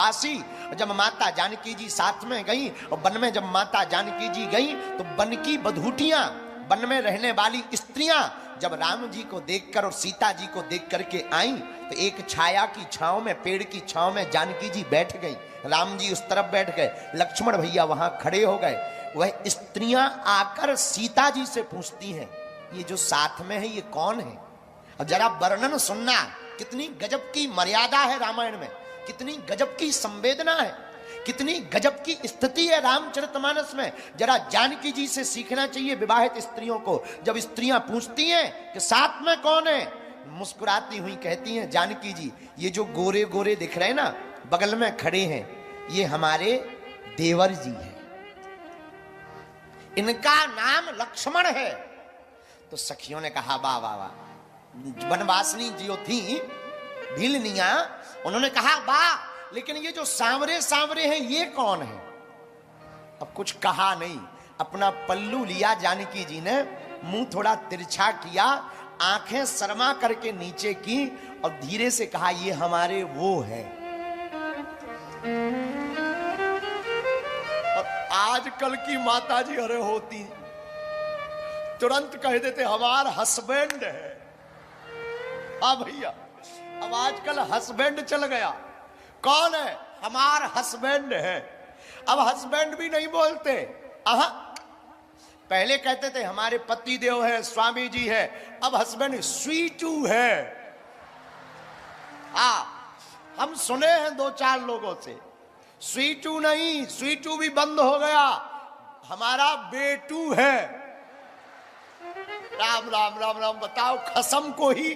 फांसी। जब माता जानकी जी साथ में गई और वन में जब माता जानकी जी गई तो वन की बधूटियां, वन में रहने वाली स्त्रियां जब राम जी को देखकर और सीता जी को देख करके आई तो एक छाया की छांव में, पेड़ की छांव में जानकी जी बैठ गई, राम जी उस तरफ बैठ गए, लक्ष्मण भैया वहां खड़े हो गए। वह स्त्रियां आकर सीता जी से पूछती हैं ये जो साथ में है ये कौन है। अब जरा वर्णन सुनना, कितनी गजब की मर्यादा है रामायण में, कितनी गजब की संवेदना है, कितनी गजब की स्थिति है रामचरितमानस में। जरा जानकी जी से सीखना चाहिए विवाहित स्त्रियों को। जब स्त्रियां पूछती हैं कि साथ में कौन है, मुस्कुराती हुई कहती हैं जानकी जी ये जो गोरे गोरे दिख रहे हैं ना बगल में खड़े हैं ये हमारे देवर जी हैं, इनका नाम लक्ष्मण है। तो सखियों ने कहा वाह वाह वाह, वनवासिनी जो थी भीलनिया, उन्होंने कहा वाह, लेकिन ये जो सांवरे सांवरे हैं ये कौन है। अब कुछ कहा नहीं, अपना पल्लू लिया जानकी जी ने, मुंह थोड़ा तिरछा किया, आंखें शर्मा करके नीचे की और धीरे से कहा ये हमारे वो है। और आजकल की माता जी अरे होती तुरंत कह देते हमारा हस्बैंड है। हाँ भैया, अब आजकल हस्बैंड चल गया, कौन है, हमारा हस्बैंड है। अब हस्बैंड भी नहीं बोलते, आहा, पहले कहते थे हमारे पति देव है, स्वामी जी है, अब हस्बैंड स्वीटू है। हम सुने हैं दो चार लोगों से, स्वीटू नहीं, स्वीटू भी बंद हो गया, हमारा बेटू है। राम राम राम राम, बताओ खसम को ही,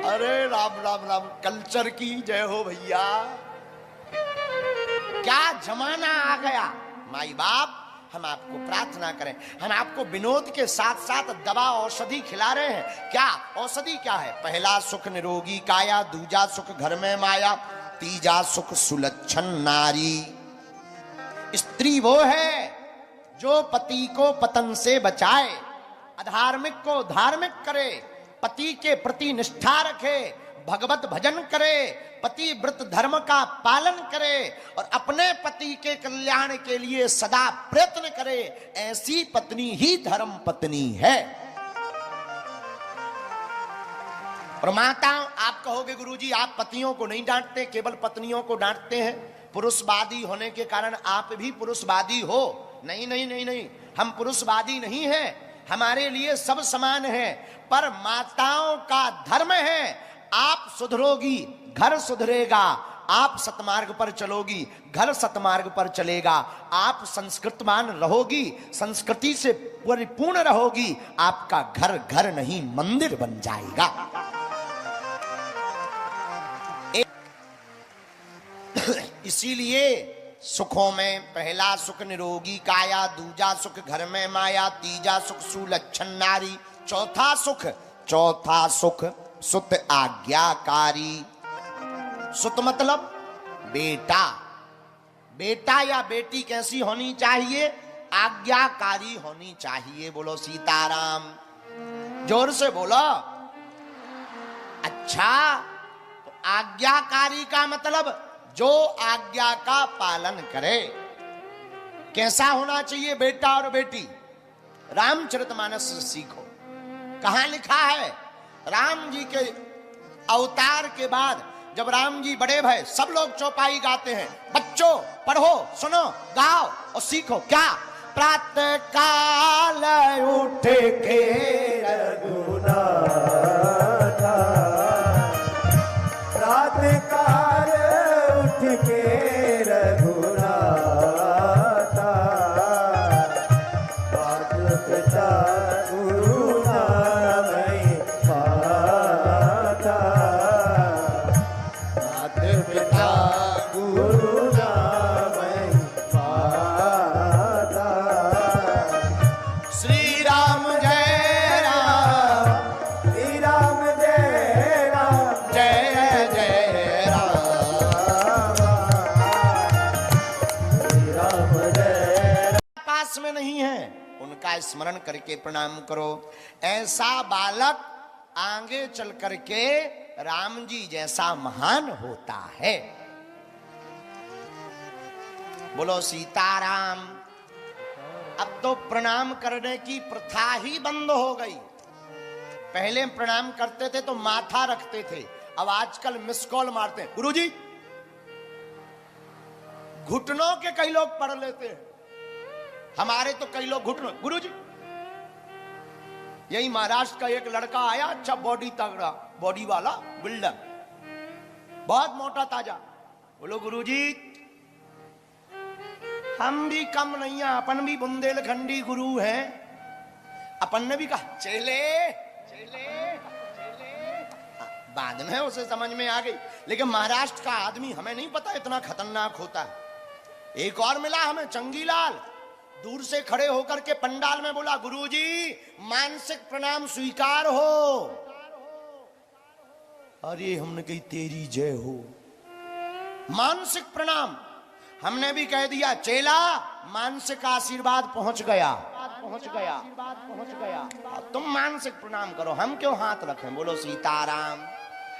अरे राम राम राम, कल्चर की जय हो भैया, क्या जमाना आ गया। माई बाप, हम आपको प्रार्थना करें, हम आपको विनोद के साथ साथ दवा औषधि खिला रहे हैं। क्या औषधि क्या है? पहला सुख निरोगी काया, दूजा सुख घर में माया, तीजा सुख सुलक्षण नारी। स्त्री वो है जो पति को पतन से बचाए, अधार्मिक को धार्मिक करे, पति के प्रति निष्ठा रखे, भगवत भजन करे, पति व्रत धर्म का पालन करे और अपने पति के कल्याण के लिए सदा प्रयत्न करे, ऐसी पत्नी ही धर्म पत्नी है। और माता, आप कहोगे गुरुजी आप पतियों को नहीं डांटते, केवल पत्नियों को डांटते हैं, पुरुषवादी होने के कारण आप भी पुरुषवादी हो। नहीं नहीं नहीं नहीं, हम पुरुषवादी नहीं हैं, हमारे लिए सब समान है, पर माताओं का धर्म है, आप सुधरोगी घर सुधरेगा, आप सतमार्ग पर चलोगी घर सतमार्ग पर चलेगा, आप संस्कृतवान रहोगी, संस्कृति से परिपूर्ण रहोगी, आपका घर घर नहीं मंदिर बन जाएगा। इसीलिए सुखों में पहला सुख निरोगी काया, दूजा सुख घर में माया, तीजा सुख सुलक्षण नारी, चौथा सुख सुत आज्ञाकारी। सुत मतलब बेटा, बेटा या बेटी कैसी होनी चाहिए? आज्ञाकारी होनी चाहिए। बोलो सीताराम, जोर से बोलो। अच्छा, तो आज्ञाकारी का मतलब जो आज्ञा का पालन करे। कैसा होना चाहिए बेटा और बेटी? रामचरितमानस से सीखो। कहां लिखा है? राम जी के अवतार के बाद जब राम जी बड़े भय, सब लोग चौपाई गाते हैं, बच्चों पढ़ो, सुनो, गाओ और सीखो। क्या? प्रातः काल उठ के रघुनाथ, प्रातः काल उठ के रघुनाथ, मात पिता गुरु नाम पाता, मात पिता गुरु नाम पाता। श्री राम जय राम, श्री राम जय राम, जय जय राम, श्री राम जय। पास में नहीं है, उनका स्मरण करके प्रणाम करो। ऐसा बालक आगे चल करके राम जी जैसा महान होता है। बोलो सीताराम। अब तो प्रणाम करने की प्रथा ही बंद हो गई। पहले प्रणाम करते थे तो माथा रखते थे, अब आजकल मिस कॉल मारते हैं, गुरुजी। घुटनों के कई लोग पढ़ लेते हैं, हमारे तो कई लोग घुटनों, गुरुजी। यही महाराष्ट्र का एक लड़का आया, अच्छा बॉडी तगड़ा, बॉडी वाला बिल्डर, बहुत मोटा ताजा। बोलो गुरुजी, हम भी कम नहीं है, अपन भी बुंदेलखंडी गुरु हैं। अपन ने भी कहा चले चले चले, बाद में उसे समझ में आ गई। लेकिन महाराष्ट्र का आदमी हमें नहीं पता इतना खतरनाक होता है। एक और मिला हमें, चंगीलाल, दूर से खड़े होकर के पंडाल में बोला, गुरुजी मानसिक प्रणाम स्वीकार हो। अरे हमने कही तेरी जय हो। मानसिक प्रणाम हमने भी कह दिया, चेला मानसिक आशीर्वाद पहुंच गया, पहुंच गया, पहुंच गया। तुम मानसिक प्रणाम करो, हम क्यों हाथ रखें। बोलो सीताराम।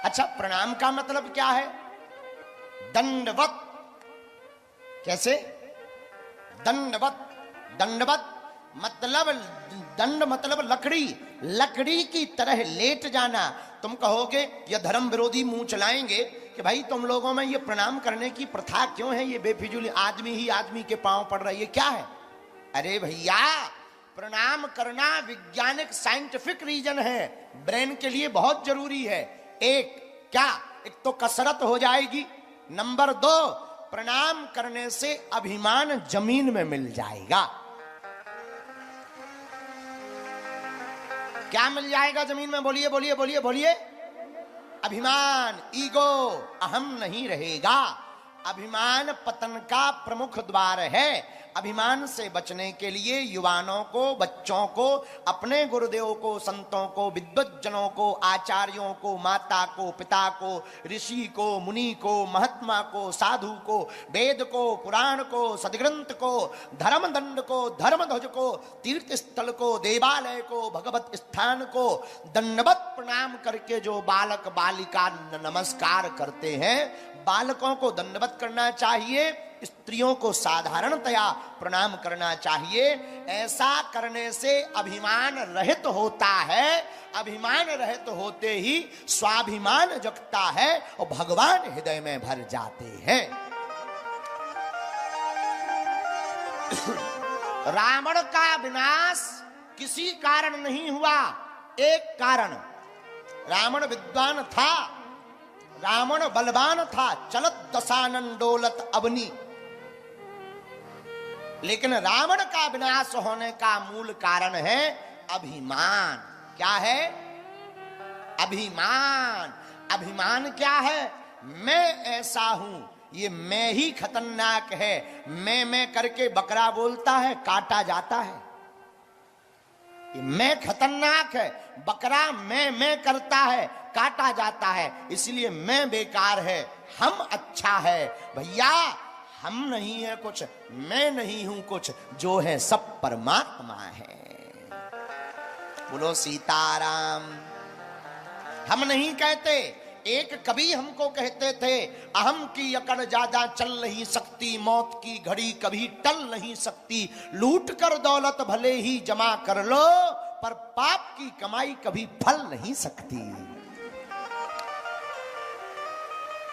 अच्छा, प्रणाम का मतलब क्या है? दंडवत। कैसे? दंडवत। दंडवत मतलब, दंड मतलब लकड़ी, लकड़ी की तरह लेट जाना। तुम कहोगे ये धर्म विरोधी मुंह चलाएंगे कि भाई तुम लोगों में ये प्रणाम करने की प्रथा क्यों है, ये बेफिजूल आदमी ही आदमी के पांव पड़ रहा है, ये क्या है? अरे भैया, प्रणाम करना वैज्ञानिक साइंटिफिक रीजन है, ब्रेन के लिए बहुत जरूरी है। एक क्या, एक तो कसरत हो जाएगी, नंबर 2 प्रणाम करने से अभिमान जमीन में मिल जाएगा। क्या मिल जाएगा जमीन में? बोलिए बोलिए बोलिए बोलिए। अभिमान, ईगो, अहम नहीं रहेगा। अभिमान पतन का प्रमुख द्वार है। अभिमान से बचने के लिए युवानों को, बच्चों को, अपने गुरुदेव को, संतों को, विद्वज्जनों को, आचार्यों को, माता को, पिता को, ऋषि को, मुनि को, महात्मा को, साधु को, वेद को, पुराण को, सदग्रंथ को, धर्म दंड को, धर्मध्वज को, तीर्थ स्थल को, देवालय को, भगवत स्थान को दंडवत प्रणाम करके जो बालक बालिका नमस्कार करते हैं, बालकों को दंडवत करना चाहिए, स्त्रियों को साधारणतया प्रणाम करना चाहिए। ऐसा करने से अभिमान रहित होता है। अभिमान रहित होते ही स्वाभिमान जगता है और भगवान हृदय में भर जाते हैं। रावण का विनाश किसी कारण नहीं हुआ, एक कारण, रावण विद्वान था, रावण बलवान था, चलत दशानन डोलत अवनी। लेकिन रावण का विनाश होने का मूल कारण है अभिमान। क्या है? अभिमान। अभिमान क्या है? मैं ऐसा हूं, ये मैं ही खतरनाक है। मैं करके बकरा बोलता है, काटा जाता है। ये मैं खतरनाक है, बकरा मैं करता है, काटा जाता है। इसलिए मैं बेकार है, हम अच्छा है। भैया, हम नहीं है कुछ, मैं नहीं हूं कुछ, जो है सब परमात्मा है। बोलो सीताराम। हम नहीं कहते, एक कवि हमको कहते थे, अहम की अकड़ ज्यादा चल नहीं सकती, मौत की घड़ी कभी टल नहीं सकती, लूट कर दौलत भले ही जमा कर लो, पर पाप की कमाई कभी फल नहीं सकती।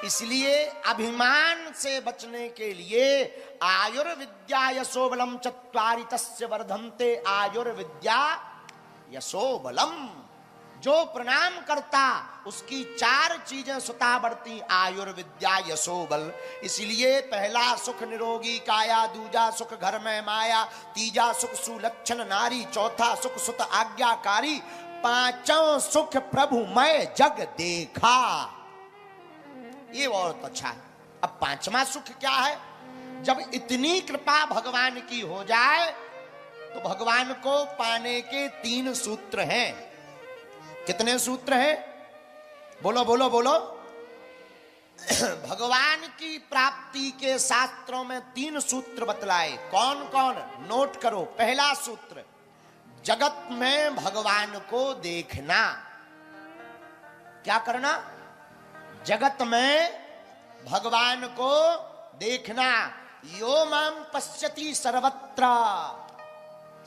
इसलिए अभिमान से बचने के लिए आयुर्विद्या यशोबलम चत्वारि तस्य वर्धन्ते, आयुर्विद्या यशोबलम। जो प्रणाम करता उसकी 4 चीजें स्वतः बढ़ती, आयुर्विद्या यशोबल। इसलिए पहला सुख निरोगी काया, दूजा सुख घर में माया, तीजा सुख सुलक्षण नारी, चौथा सुख सुत आज्ञाकारी, पांचों सुख प्रभु मैं जग देखा। ये बहुत अच्छा है। अब 5वां सुख क्या है? जब इतनी कृपा भगवान की हो जाए तो भगवान को पाने के 3 सूत्र हैं। कितने सूत्र हैं? बोलो बोलो बोलो। भगवान की प्राप्ति के शास्त्रों में 3 सूत्र बतलाए। कौन कौन? नोट करो। पहला सूत्र, जगत में भगवान को देखना। क्या करना? जगत में भगवान को देखना। यो माम पश्यति सर्वत्र,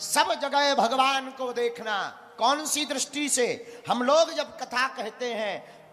सब जगह भगवान को देखना। कौन सी दृष्टि से? हम लोग जब कथा कहते हैं